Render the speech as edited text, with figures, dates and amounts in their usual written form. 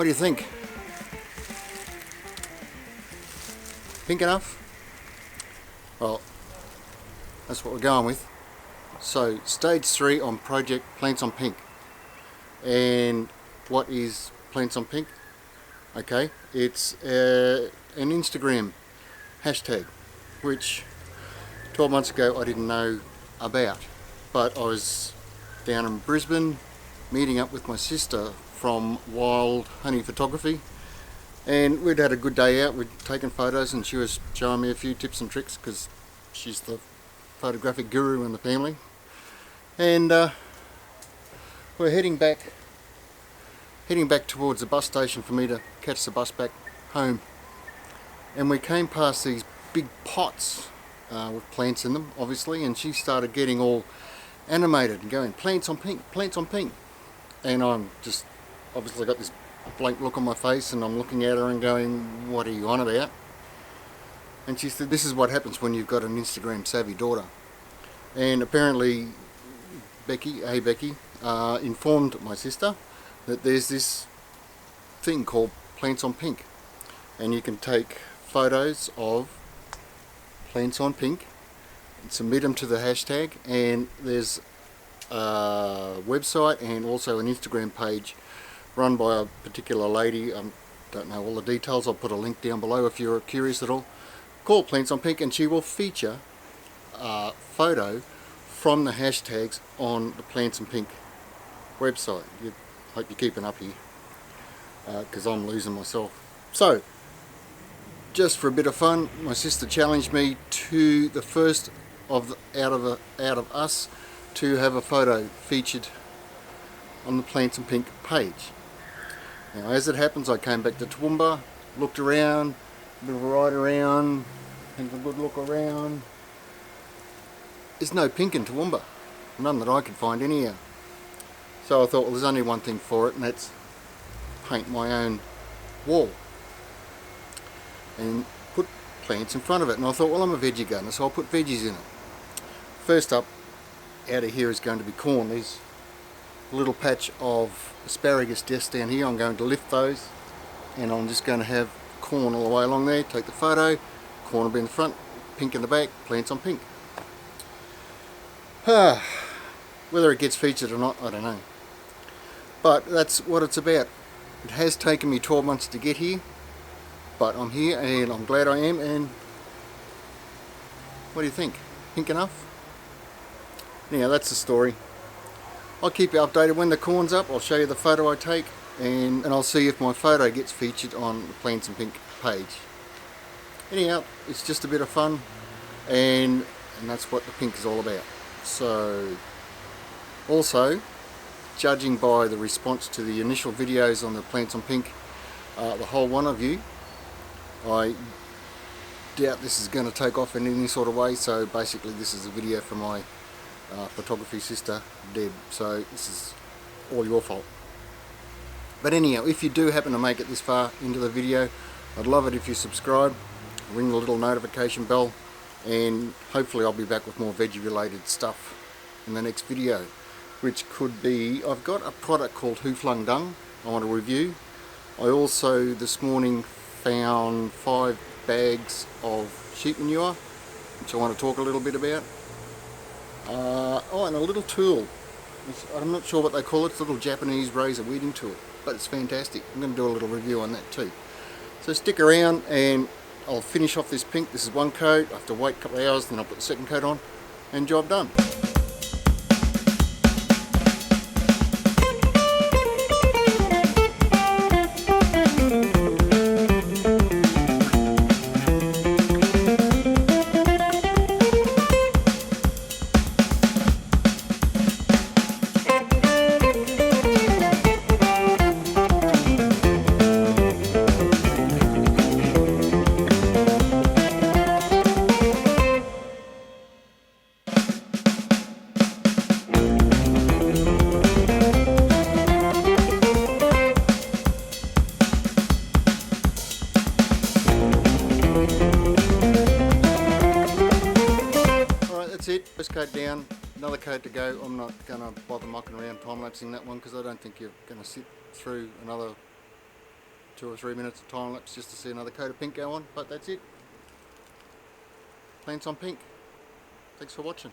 What do you think? Pink enough? Well, that's what we're going with. So, stage 3 on project Plants on Pink. And what is Plants on Pink? Okay, it's an Instagram hashtag, which 12 months ago I didn't know about. But I was down in Brisbane meeting up with my sister from Wild Honey Photography, and we'd had a good day out. We'd taken photos and she was showing me a few tips and tricks because she's the photographic guru in the family. And we're heading back towards the bus station for me to catch the bus back home, and we came past these big pots with plants in them, obviously, and she started getting all animated and going, plants on pink, plants on pink. And I'm just obviously got this blank look on my face, and I'm looking at her and going, what are you on about? And she said, this is what happens when you've got an Instagram savvy daughter. And apparently Becky informed my sister that there's this thing called Plants on Pink, and you can take photos of plants on pink and submit them to the hashtag, and there's a website and also an Instagram page run by a particular lady. I don't know all the details. I'll put a link down below if you're curious at all. Called Plants on Pink, and she will feature a photo from the hashtags on the Plants on Pink website. Hope you're keeping up here, because I'm losing myself. So, just for a bit of fun, my sister challenged me to the first out of us to have a photo featured on the Plants on Pink page. Now, as it happens, I came back to Toowoomba, looked around, a bit of a ride around, had a good look around. There's no pink in Toowoomba, none that I could find anyhow. So I thought, well, there's only one thing for it, and that's paint my own wall and put plants in front of it. And I thought, well, I'm a veggie gardener, so I'll put veggies in it. First up out of here is going to be corn. There's a little patch of asparagus just down here. I'm going to lift those, and I'm just going to have corn all the way along there. Take the photo, corn will be in the front, pink in the back, plants on pink. Whether it gets featured or not, I don't know. But that's what it's about. It has taken me 12 months to get here, but I'm here and I'm glad I am. And what do you think? Pink enough? Anyhow, that's the story. I'll keep you updated when the corn's up. I'll show you the photo I take, and I'll see if my photo gets featured on the Plants on Pink page. Anyhow, it's just a bit of fun, and that's what the pink is all about. So, also, judging by the response to the initial videos on the Plants on Pink, the whole one of you, I doubt this is going to take off in any sort of way. So basically this is a video from my photography sister Deb, so this is all your fault. But anyhow, if you do happen to make it this far into the video, I'd love it if you subscribe, ring the little notification bell, and hopefully I'll be back with more veggie related stuff in the next video, which could be, I've got a product called Who Flung Dung I want to review. I also this morning found 5 bags of sheep manure, which I want to talk a little bit about. Oh, and a little tool. I'm not sure what they call it. It's a little Japanese razor weeding tool, but it's fantastic. I'm going to do a little review on that too. So stick around and I'll finish off this pink. This is one coat. I have to wait a couple of hours, then I'll put the second coat on, and job done. That's it, first coat down, another coat to go. I'm not going to bother mucking around time-lapsing that one because I don't think you're going to sit through another 2 or 3 minutes of time lapse just to see another coat of pink go on, but that's it. Plants on pink. Thanks for watching.